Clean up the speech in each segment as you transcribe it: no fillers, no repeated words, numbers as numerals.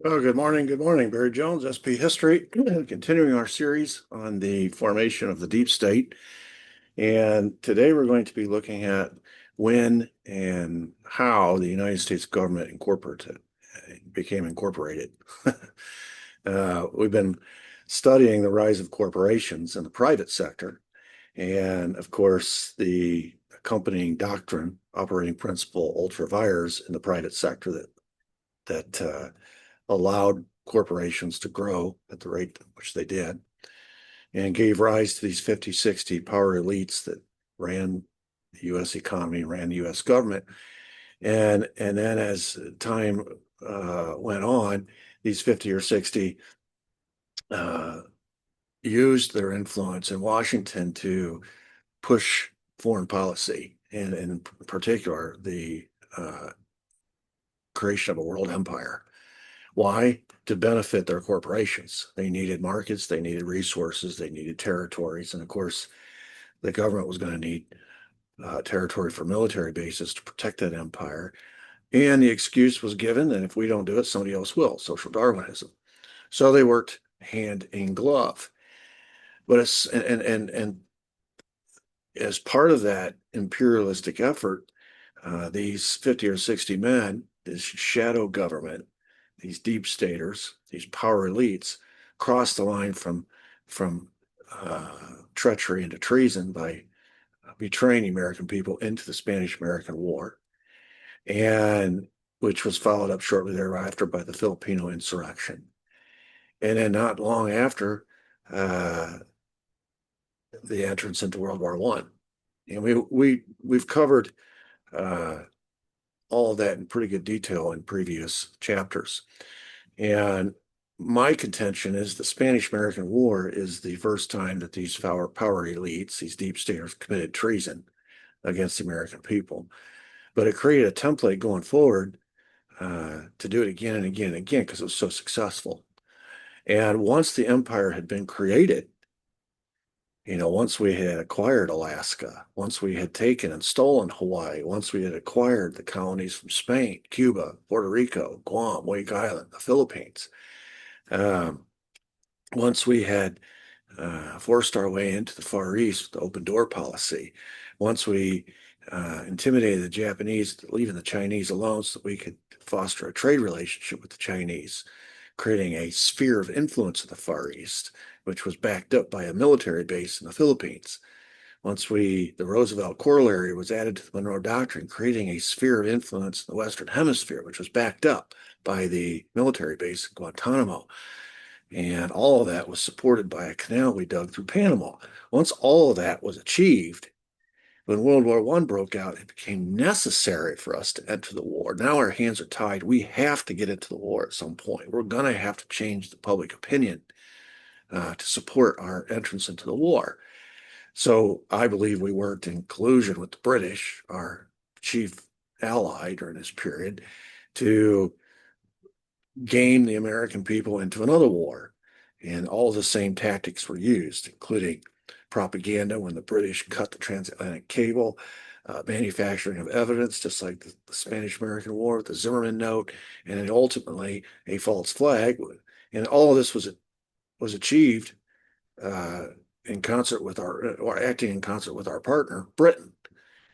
Oh, good morning. Good morning. Barry Jones, SP History, continuing our series on the formation of the deep state. And today we're going to be looking at when and how the United States government became incorporated. We've been studying the rise of corporations in the private sector. And of course, the accompanying doctrine, operating principle, Ultra Vires in the private sector that allowed corporations to grow at the rate at which they did and gave rise to these 50, 60 power elites that ran the U.S. economy, ran the U.S. government. And then as time went on, these 50 or 60 uh, used their influence in Washington to push foreign policy, and in particular, the uh, creation of a world empire. Why? To benefit their corporations. They needed markets, they needed resources, they needed territories. And of course, the government was going to need territory for military bases to protect that empire. And the excuse was given that if we don't do it, somebody else will, social Darwinism. So they worked hand in glove. But and as part of that imperialistic effort, these 50 or 60 men, this shadow government, these deep staters, these power elites, crossed the line from treachery into treason by betraying the American people into the Spanish-American War, and which was followed up shortly thereafter by the Filipino insurrection. And then not long after, uh, the entrance into World War One. And we've covered uh, all of that in pretty good detail in previous chapters. And my contention is the Spanish-American War is the first time that these power elites, these deep staters, committed treason against the American people. But it created a template going forward to do it again and again and again because it was so successful. And once the empire had been created, once we had acquired Alaska, once we had taken and stolen Hawaii, once we had acquired the colonies from Spain, Cuba, Puerto Rico, Guam, Wake Island, the Philippines, um, once we had forced our way into the Far East with the open door policy, once we intimidated the Japanese, leaving the Chinese alone so that we could foster a trade relationship with the Chinese, creating a sphere of influence in the Far East, which was backed up by a military base in the Philippines. The Roosevelt Corollary was added to the Monroe Doctrine, creating a sphere of influence in the Western Hemisphere, which was backed up by the military base in Guantanamo. And all of that was supported by a canal we dug through Panama. Once all of that was achieved, when World War I broke out, it became necessary for us to enter the war. Now our hands are tied. We have to get into the war at some point. We're going to have to change the public opinion to support our entrance into the war. So I believe we worked in collusion with the British, our chief ally during this period, to game the American people into another war. And all the same tactics were used, including propaganda when the British cut the transatlantic cable, manufacturing of evidence, just like the Spanish-American War with the Zimmerman Note, and then ultimately a false flag. And all of this was achieved uh, in concert with or acting in concert with our partner, Britain.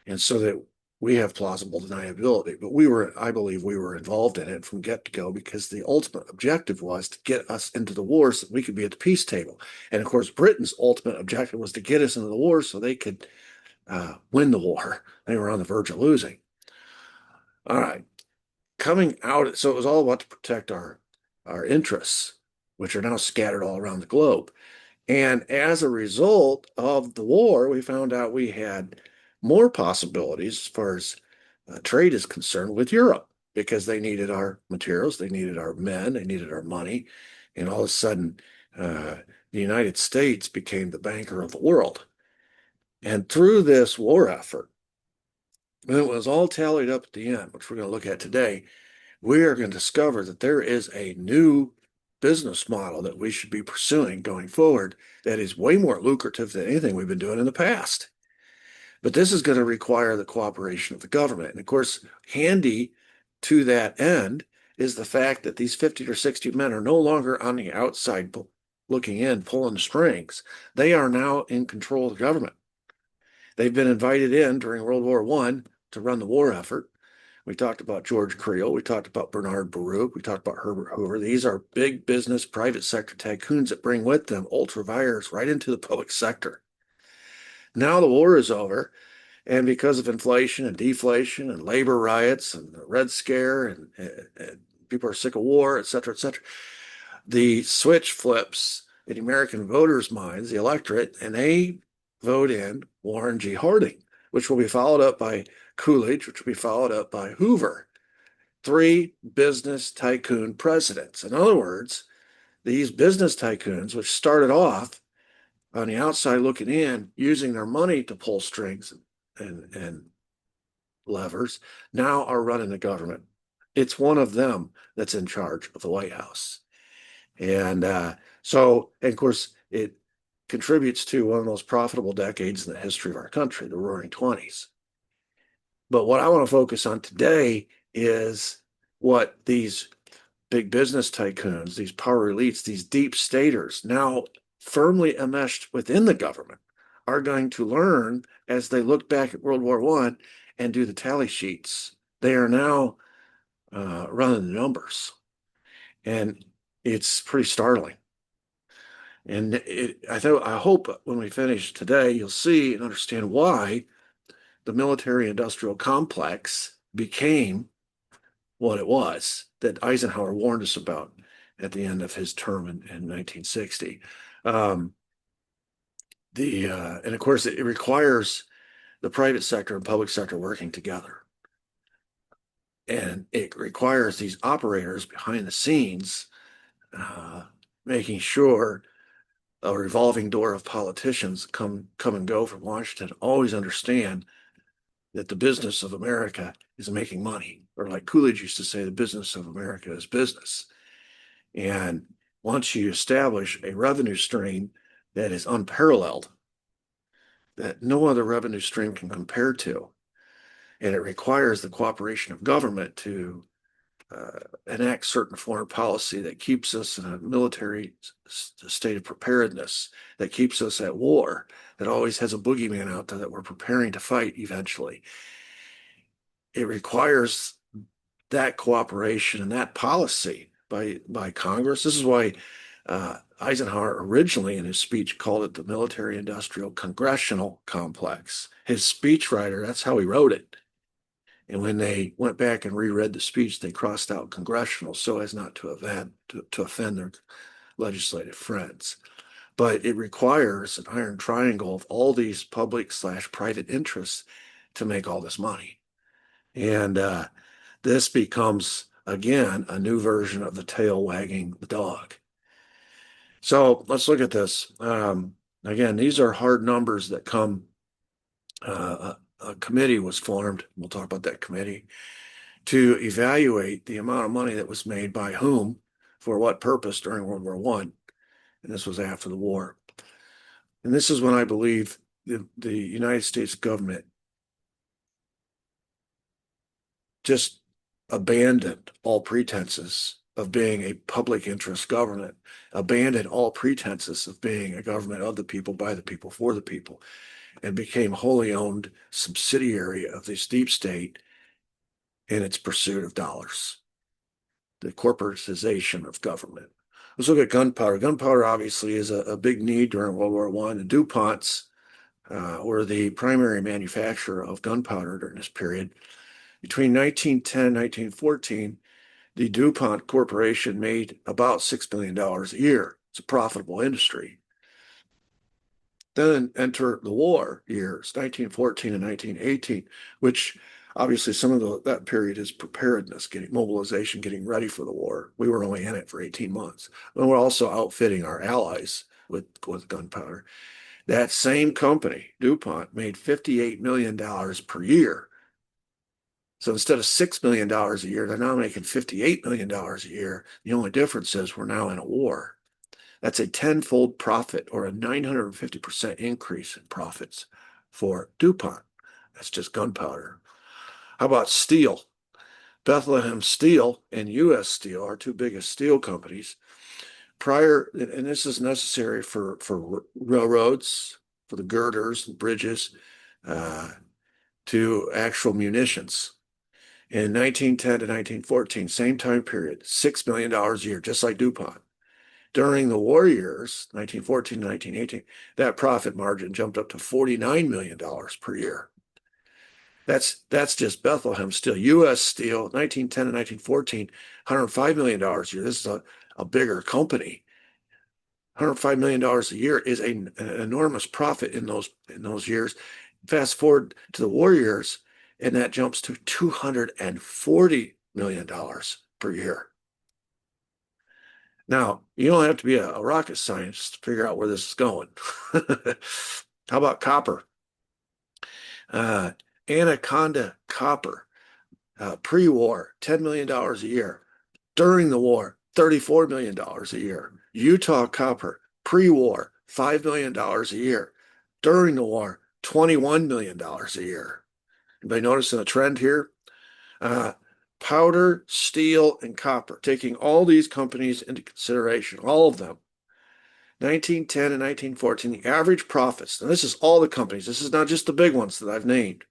And so that we have plausible deniability. But I believe we were involved in it from get to go because the ultimate objective was to get us into the war so that we could be at the peace table. And of course, Britain's ultimate objective was to get us into the war so they could win the war. They were on the verge of losing. All right. Coming out, so it was all about to protect our interests, which are now scattered all around the globe. And as a result of the war, we found out we had more possibilities as far as trade is concerned with Europe because they needed our materials, they needed our men, they needed our money. And all of a sudden, uh, the United States became the banker of the world. And through this war effort, when it was all tallied up at the end, which we're going to look at today, we are going to discover that there is a new business model that we should be pursuing going forward that is way more lucrative than anything we've been doing in the past. But this is going to require the cooperation of the government. And of course, handy to that end is the fact that these 50 or 60 men are no longer on the outside looking in, pulling the strings. They are now in control of the government. They've been invited in during World War I to run the war effort. We talked about George Creel. We talked about Bernard Baruch. We talked about Herbert Hoover. These are big business, private sector tycoons that bring with them ultra vires right into the public sector. Now the war is over, and because of inflation and deflation and labor riots and the Red Scare and people are sick of war, et cetera, the switch flips in American voters' minds, the electorate, and they vote in Warren G. Harding, which will be followed up by Coolidge, which will be followed up by Hoover. 3 business tycoon presidents. In other words, these business tycoons, which started off on the outside looking in, using their money to pull strings and levers, now are running the government. It's one of them that's in charge of the White House. And of course, it contributes to one of the most profitable decades in the history of our country, the Roaring '20s. But what I want to focus on today is what these big business tycoons, these power elites, these deep staters, now firmly enmeshed within the government, are going to learn as they look back at World War I and do the tally sheets. They are now running the numbers. And it's pretty startling. And I hope when we finish today, you'll see and understand why the military-industrial complex became what it was that Eisenhower warned us about at the end of his term in 1960. And of course, it requires the private sector and public sector working together. And it requires these operators behind the scenes making sure a revolving door of politicians come and go from Washington always understand that the business of America is making money. Or like Coolidge used to say, the business of America is business. And once you establish a revenue stream that is unparalleled, that no other revenue stream can compare to, and it requires the cooperation of government to enact certain foreign policy that keeps us in a military state of preparedness, that keeps us at war, that always has a boogeyman out there that we're preparing to fight eventually. It requires that cooperation and that policy by Congress. This is why Eisenhower originally in his speech called it the military-industrial congressional complex. His speechwriter, that's how he wrote it. And when they went back and reread the speech, they crossed out congressional so as not to offend their legislative friends. But it requires an iron triangle of all these public/private interests to make all this money. And this becomes, again, a new version of the tail wagging the dog. So let's look at this. Again, these are hard numbers that come. A committee was formed, we'll talk about that committee, to evaluate the amount of money that was made by whom, for what purpose during World War I. And this was after the war. And this is when I believe the United States government just abandoned all pretenses of being a public interest government, abandoned all pretenses of being a government of the people, by the people, for the people, and became wholly owned subsidiary of this deep state in its pursuit of dollars, the corporatization of government. Let's look at gunpowder. Gunpowder obviously is a big need during World War I. The DuPonts were the primary manufacturer of gunpowder during this period. Between 1910 and 1914, the DuPont Corporation made about $6 million a year. It's a profitable industry. Then enter the war years, 1914 and 1918, which obviously some of that period is preparedness, getting mobilization, getting ready for the war. We were only in it for 18 months. And we're also outfitting our allies with gunpowder. That same company, DuPont, made $58 million per year. So instead of $6 million a year, they're now making $58 million a year. The only difference is we're now in a war. That's a tenfold profit, or a 950% increase in profits for DuPont. That's just gunpowder. How about steel? Bethlehem Steel and U.S. Steel are two biggest steel companies. Prior, and this is necessary for railroads, for the girders and bridges, to actual munitions. In 1910 to 1914, same time period, $6 million a year, just like DuPont. During the war years, 1914 to 1918, that profit margin jumped up to $49 million per year. That's just Bethlehem Steel. U.S. Steel, 1910 to 1914, $105 million a year. This is a bigger company. $105 million a year is an enormous profit in those years. Fast forward to the war years, and that jumps to $240 million per year. Now, you don't have to be a rocket scientist to figure out where this is going. How about copper? Anaconda Copper, pre-war, $10 million a year. During the war, $34 million a year. Utah Copper, pre-war, $5 million a year. During the war, $21 million a year. Anybody noticing a trend here? Powder, steel, and copper, taking all these companies into consideration, all of them. 1910 and 1914, the average profits, and this is all the companies, this is not just the big ones that I've named.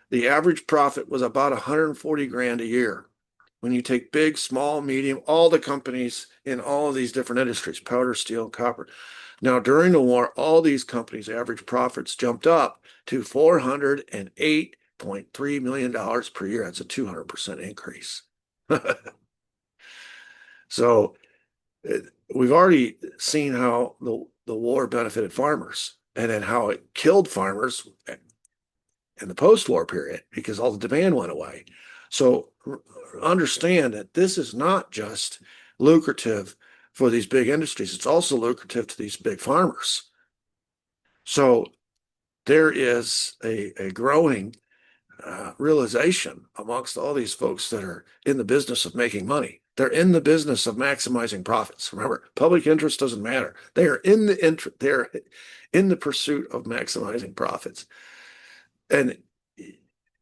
The average profit was about 140 grand a year. When you take big, small, medium, all the companies in all of these different industries, powder, steel, and copper. Now, during the war, all these companies' average profits jumped up to $408.3 million per year. That's a 200% increase. So we've already seen how the war benefited farmers and then how it killed farmers in the post-war period because all the demand went away. So understand that this is not just lucrative for these big industries. It's also lucrative to these big farmers. So there is a growing realization amongst all these folks that are in the business of making money. They're in the business of maximizing profits. Remember, public interest doesn't matter. They're in the pursuit of maximizing profits. And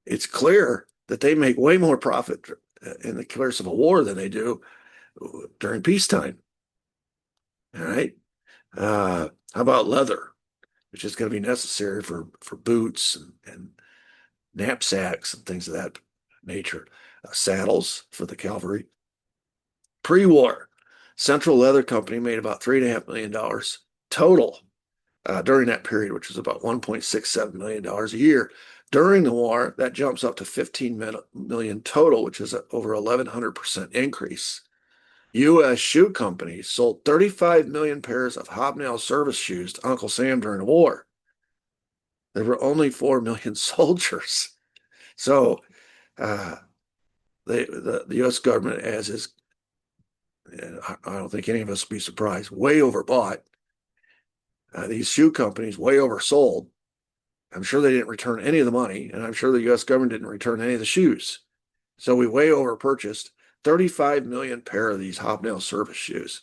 it's clear that they make way more profit in the course of a war than they do during peacetime. All right. How about leather, which is going to be necessary for boots and knapsacks and things of that nature. Saddles for the cavalry. Pre-war, Central Leather Company made about $3.5 million total during that period, which was about $1.67 million a year. During the war, that jumps up to $15 million total, which is over 1,100% increase. U.S. shoe companies sold 35 million pairs of hobnail service shoes to Uncle Sam during the war. There were only 4 million soldiers. So the U.S. government, as is, I don't think any of us would be surprised, way overbought. These shoe companies way oversold. I'm sure they didn't return any of the money, and I'm sure the U.S. government didn't return any of the shoes. So we way overpurchased 35 million pair of these hobnail service shoes.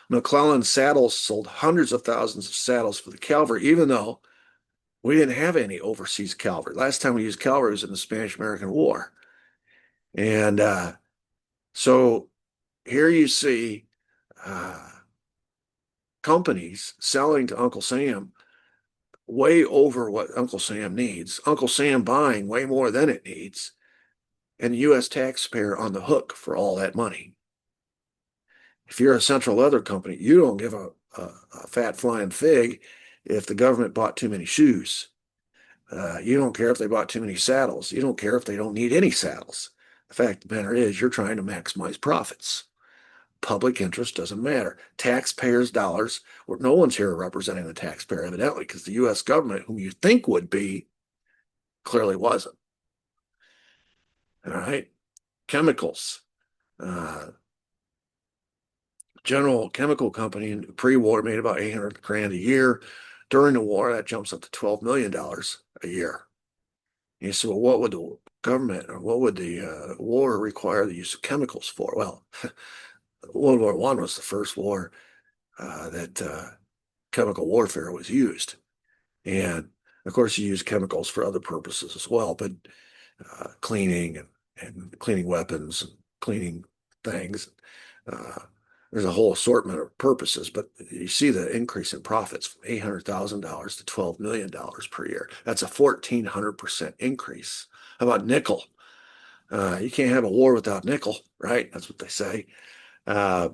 McClellan Saddles sold hundreds of thousands of saddles for the cavalry, even though we didn't have any overseas cavalry. Last time we used cavalry was in the Spanish-American War. And so here you see companies selling to Uncle Sam way over what Uncle Sam needs. Uncle Sam buying way more than it needs. And the U.S. taxpayer on the hook for all that money. If you're a Central Leather Company, you don't give a fat flying fig if the government bought too many shoes. You don't care if they bought too many saddles. You don't care if they don't need any saddles. The fact of the matter is you're trying to maximize profits. Public interest doesn't matter. Taxpayers' dollars, well, no one's here representing the taxpayer, evidently, because the U.S. government, whom you think would be, clearly wasn't. All right. Chemicals. General Chemical Company in pre-war made about 800 grand a year. During the war, that jumps up to $12 million a year. And you say, well, what would the government or what would the war require the use of chemicals for? Well, World War I was the first war that chemical warfare was used. And of course, you use chemicals for other purposes as well, but cleaning and and cleaning weapons, and cleaning things. Uh, there's a whole assortment of purposes, but you see the increase in profits from $800,000 to $12 million per year. That's a 1,400% increase. How about nickel? You can't have a war without nickel, right? That's what they say. Uh,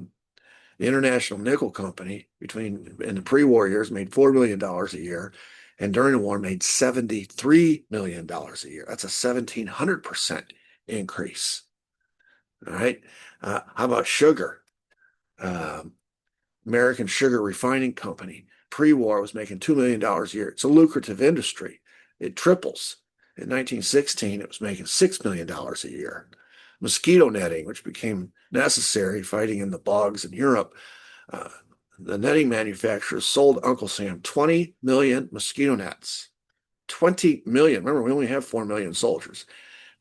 the International Nickel Company, in the pre-war years, made $4 million a year, and during the war made $73 million a year. That's a 1,700% increase. All right. How about sugar? Um, American Sugar Refining Company, pre-war, was making $2 million a year. It's a lucrative industry. It triples. In 1916, it was making $6 million a year. Mosquito netting, which became necessary fighting in the bogs in Europe, uh, the netting manufacturers sold Uncle Sam 20 million mosquito nets. 20 million. Remember, we only have 4 million soldiers.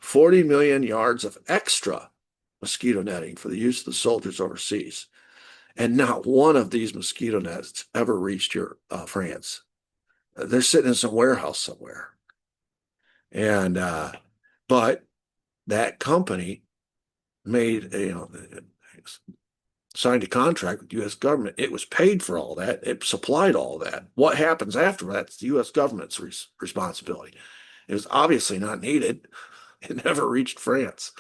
40 million yards of extra mosquito netting for the use of the soldiers overseas. And not one of these mosquito nets ever reached France. They're sitting in some warehouse somewhere. And but that company made signed a contract with the U.S. government. It was paid for all that. It supplied all that. What happens after that is the U.S. government's responsibility. It was obviously not needed. It never reached France.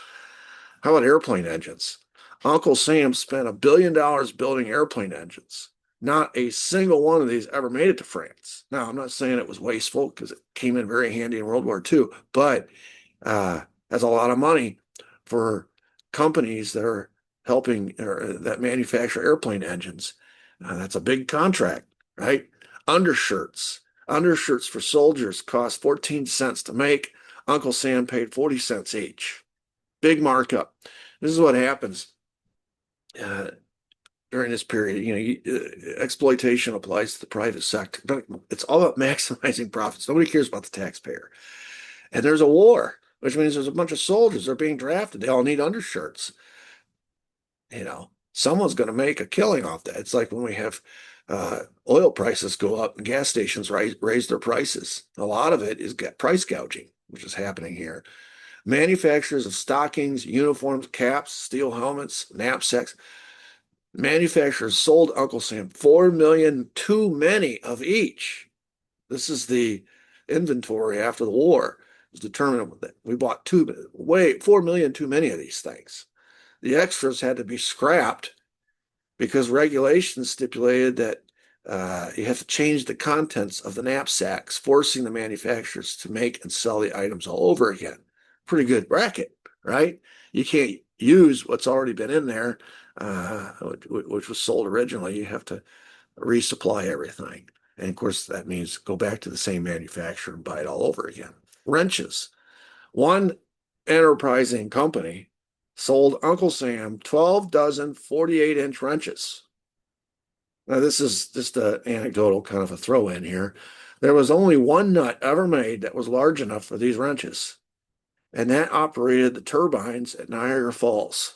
How about airplane engines? Uncle Sam spent $1 billion building airplane engines. Not a single one of these ever made it to France. Now, I'm not saying it was wasteful because it came in very handy in World War II, but that's a lot of money for companies that are helping or that manufacture airplane engines. That's a big contract, right? Undershirts. Undershirts for soldiers cost 14 cents to make. Uncle Sam paid 40 cents each. Big markup. This is what happens during this period. Exploitation applies to the private sector. But it's all about maximizing profits. Nobody cares about the taxpayer. And there's a war, which means there's a bunch of soldiers that are being drafted. They all need undershirts. Someone's going to make a killing off that. It's like when we have oil prices go up and gas stations raise their prices. A lot of it is price gouging, which is happening here. Manufacturers of stockings, uniforms, caps, steel helmets, knapsacks. Manufacturers sold Uncle Sam 4 million too many of each. This is the inventory after the war. It was determined that we bought 4 million too many of these things. The extras had to be scrapped because regulations stipulated that you have to change the contents of the knapsacks, forcing the manufacturers to make and sell the items all over again. Pretty good racket, right? You can't use what's already been in there, which was sold originally. You have to resupply everything. And of course, that means go back to the same manufacturer and buy it all over again. Wrenches. One enterprising company sold Uncle Sam 12 dozen 48-inch wrenches. Now, this is just an anecdotal kind of a throw in here. There was only one nut ever made that was large enough for these wrenches, and that operated the turbines at Niagara Falls.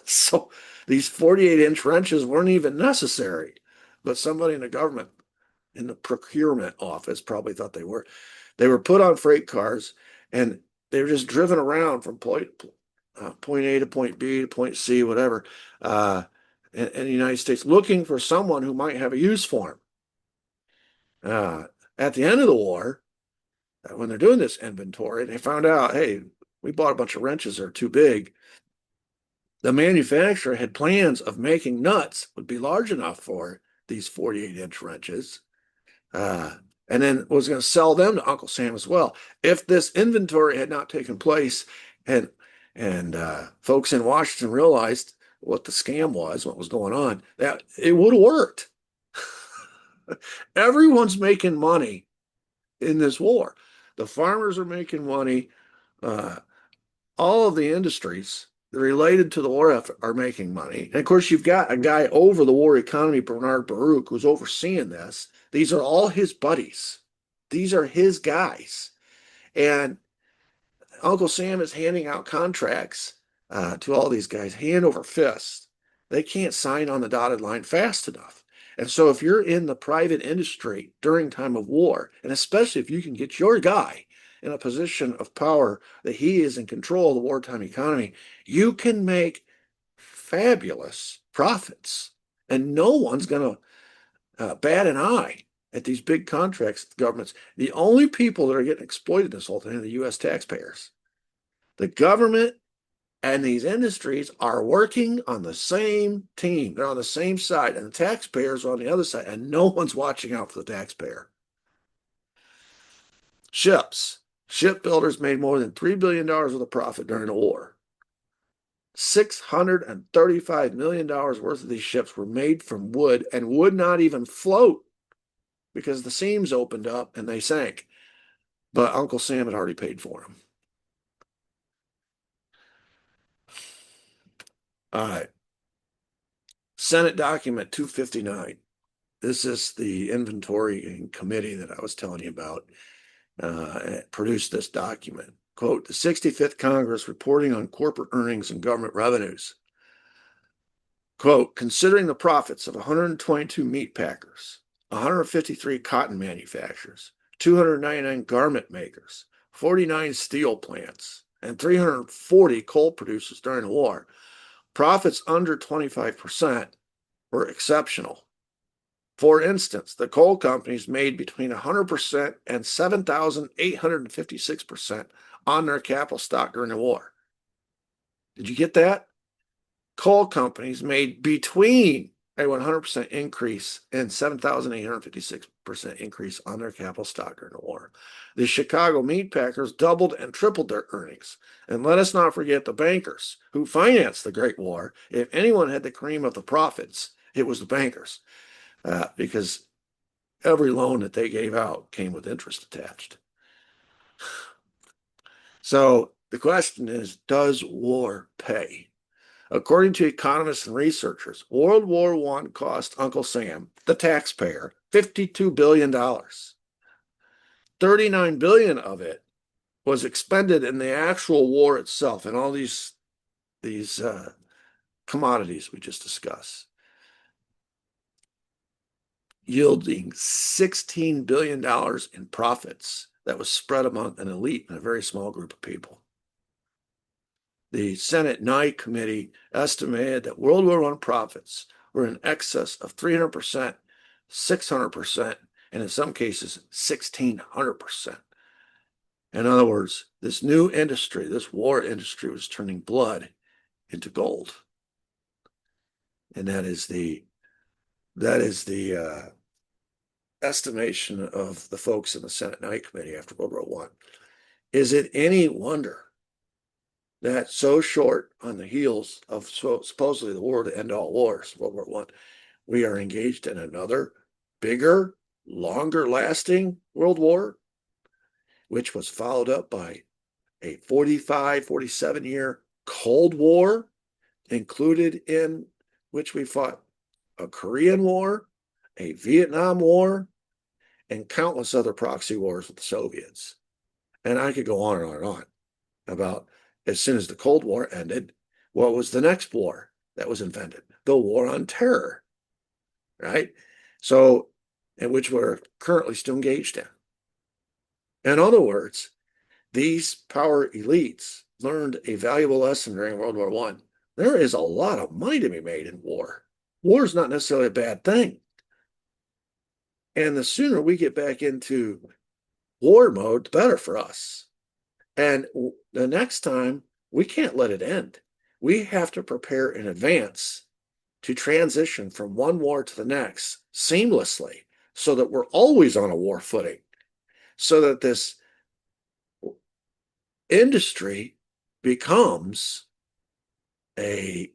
So these 48-inch wrenches weren't even necessary, but somebody in the government, in the procurement office, probably thought they were. They were put on freight cars, and they were just driven around from point A to point B to point C, whatever, in the United States, looking for someone who might have a use for them. At the end of the war, when they're doing this inventory, they found out, hey, we bought a bunch of wrenches that are too big. The manufacturer had plans of making nuts would be large enough for these 48-inch wrenches, and then was going to sell them to Uncle Sam as well. If this inventory had not taken place, and folks in Washington realized what the scam was, what was going on, that it would have worked. Everyone's making money in this war. The farmers are making money. All of the industries related to the war effort are making money. And of course, you've got a guy over the war economy, Bernard Baruch, who's overseeing this. These are all his buddies. These are his guys. And Uncle Sam is handing out contracts to all these guys, hand over fist. They can't sign on the dotted line fast enough. And so if you're in the private industry during time of war, and especially if you can get your guy in a position of power that he is in control of the wartime economy, you can make fabulous profits, and no one's going to bat an eye at these big contracts governments. The only people that are getting exploited in this whole thing are the U.S. taxpayers. The government and these industries are working on the same team. They're on the same side, and the taxpayers are on the other side, and no one's watching out for the taxpayer. Ships. Shipbuilders made more than $3 billion worth of profit during the war. $635 million worth of these ships were made from wood and would not even float because the seams opened up and they sank. But Uncle Sam had already paid for them. All right. Senate document 259. This is the inventory committee that I was telling you about. Produced this document. Quote, the 65th Congress reporting on corporate earnings and government revenues. Quote, considering the profits of 122 meat packers, 153 cotton manufacturers, 299 garment makers, 49 steel plants, and 340 coal producers during the war, profits under 25% were exceptional. For instance, the coal companies made between 100% and 7,856% on their capital stock during the war. Did you get that? Coal companies made between a 100% increase and 7,856% increase on their capital stock during the war. The Chicago meat packers doubled and tripled their earnings. And let us not forget the bankers who financed the Great War. If anyone had the cream of the profits, it was the bankers. Because every loan that they gave out came with interest attached. So the question is, does war pay? According to economists and researchers, World War I cost Uncle Sam, the taxpayer, $52 billion. $39 billion of it was expended in the actual war itself and all these commodities we just discussed, yielding $16 billion in profits that was spread among an elite and a very small group of people. The Senate Nye Committee estimated that World War I profits were in excess of 300%, 600%, and in some cases, 1,600%. In other words, this new industry, this war industry, was turning blood into gold. And that is the estimation of the folks in the Senate Nye Committee after World War I. Is it any wonder that so short on the heels of supposedly the war to end all wars, World War I, we are engaged in another bigger, longer lasting world war, which was followed up by a 45, 47-year Cold War, included in which we fought a Korean War, a Vietnam War, and countless other proxy wars with the Soviets. And I could go on and on and on about, as soon as the Cold War ended, what was the next war that was invented? The War on Terror, right? So, in which we're currently still engaged in. In other words, these power elites learned a valuable lesson during World War I. There is a lot of money to be made in war. War is not necessarily a bad thing. And the sooner we get back into war mode, the better for us. And the next time, we can't let it end. We have to prepare in advance to transition from one war to the next seamlessly so that we're always on a war footing, so that this industry becomes a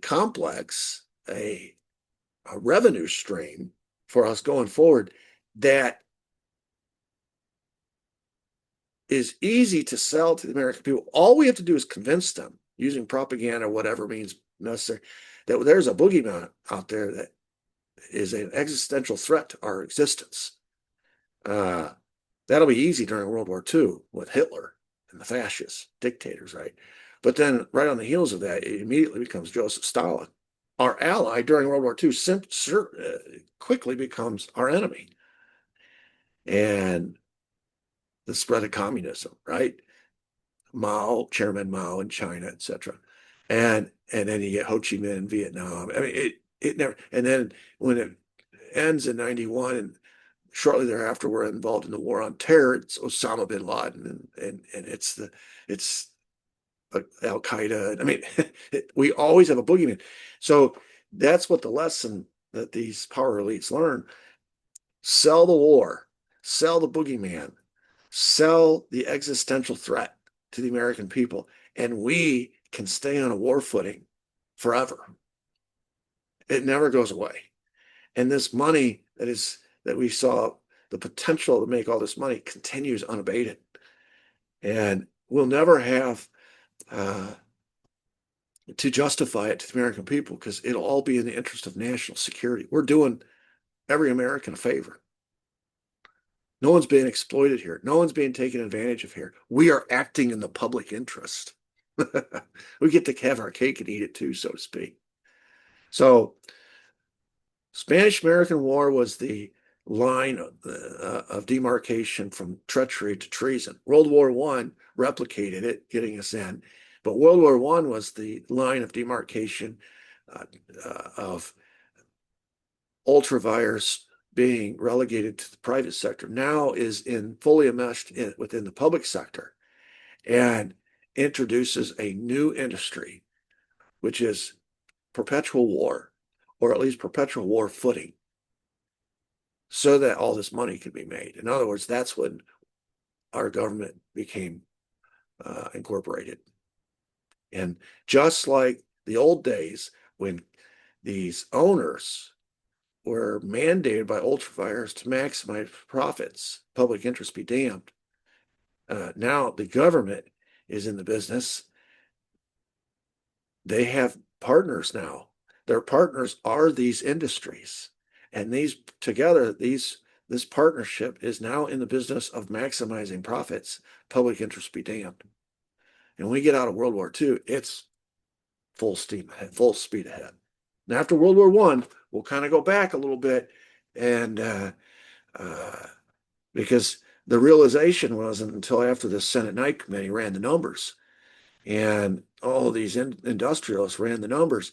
complex, a revenue stream for us going forward that is easy to sell to the American people. All we have to do is convince them, using propaganda, whatever means necessary, that there's a boogeyman out there that is an existential threat to our existence. That'll be easy during World War II with Hitler and the fascist dictators, right? But then right on the heels of that, it immediately becomes Joseph Stalin. Our ally during World War II quickly becomes our enemy. And the spread of communism, right? Chairman Mao in China, etc. And then you get Ho Chi Minh in Vietnam. I mean, it never. And then when it ends in '91, and shortly thereafter, we're involved in the war on terror. It's Osama bin Laden, and it's Al Qaeda. I mean, we always have a boogeyman. So that's what the lesson that these power elites learn: sell the war, sell the boogeyman, sell the existential threat to the American people, and we can stay on a war footing forever. It never goes away. And this money that we saw the potential to make all this money continues unabated. And we'll never have to justify it to the American people because it'll all be in the interest of national security. We're doing every American a favor. No one's being exploited here. No one's being taken advantage of here. We are acting in the public interest. We get to have our cake and eat it too, so to speak. So, Spanish-American War was the line of demarcation from treachery to treason. World War I replicated it, getting us in. But World War I was the line of demarcation of Ultra Vires being relegated to the private sector. Now is fully enmeshed within the public sector and introduces a new industry, which is perpetual war, or at least perpetual war footing, so that all this money can be made. In other words, that's when our government became incorporated. And just like the old days when these owners were mandated by Ultra Vires to maximize profits, public interest be damned. Now the government is in the business. They have partners now. Their partners are these industries. And these together, this partnership is now in the business of maximizing profits, public interest be damned. And when we get out of World War II, it's full steam ahead, full speed ahead. And after World War I, we'll kind of go back a little bit, and because the realization wasn't until after the Senate Knight Committee ran the numbers, and all these industrialists ran the numbers,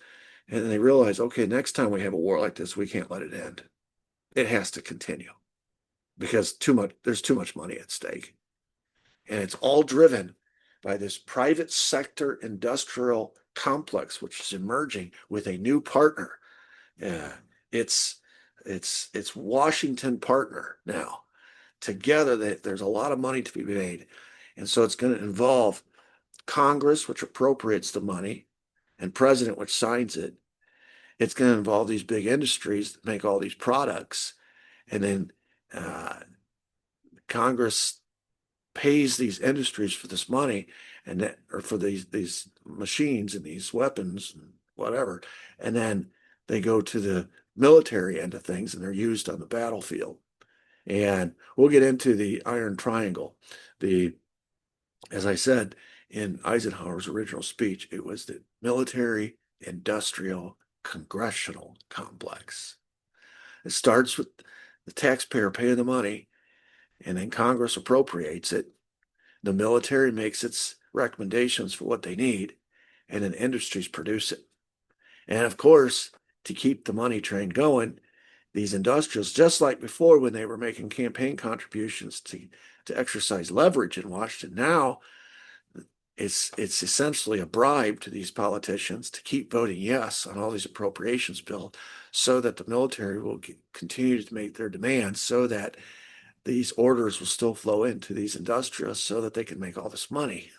and they realized, okay, next time we have a war like this, we can't let it end. It has to continue because there's too much money at stake. And it's all driven by this private sector industrial complex, which is emerging with a new partner. It's Washington partner now. Together, there's a lot of money to be made. And so it's going to involve Congress, which appropriates the money, and President, which signs it. It's going to involve these big industries that make all these products. And then Congress pays these industries for this money or for these machines and these weapons and whatever. And then they go to the military end of things and they're used on the battlefield. And we'll get into the Iron Triangle. As I said in Eisenhower's original speech, it was the military, industrial, congressional complex. It starts with the taxpayer paying the money, and then Congress appropriates it. The military makes its recommendations for what they need, and then industries produce it. And of course, to keep the money train going, these industrials, just like before when they were making campaign contributions to exercise leverage in Washington, now it's essentially a bribe to these politicians to keep voting yes on all these appropriations bills so that the military will continue to make their demands so that these orders will still flow into these industrials so that they can make all this money.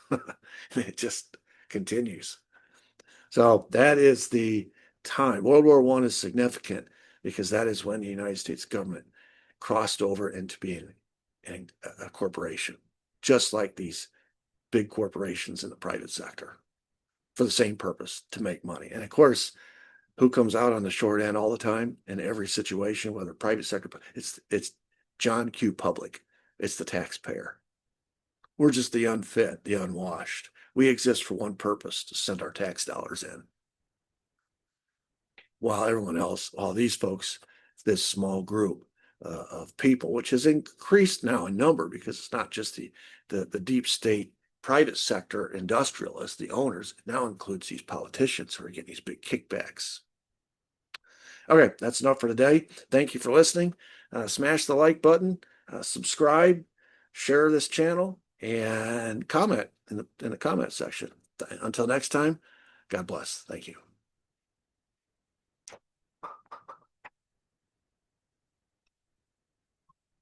It just continues. So that is the time. World War I is significant because that is when the United States government crossed over into being a corporation, just like these big corporations in the private sector, for the same purpose, to make money. And of course, who comes out on the short end all the time in every situation, whether private sector, it's John Q. Public. It's the taxpayer. We're just the unfit, the unwashed. We exist for one purpose: to send our tax dollars in. While everyone else, all these folks, this small group, of people, which has increased now in number because it's not just the deep state private sector industrialists, the owners. It now includes these politicians who are getting these big kickbacks. Okay, that's enough for today. Thank you for listening. Smash the like button, subscribe, share this channel, and comment in the comment section. Until next time, God bless. Thank you.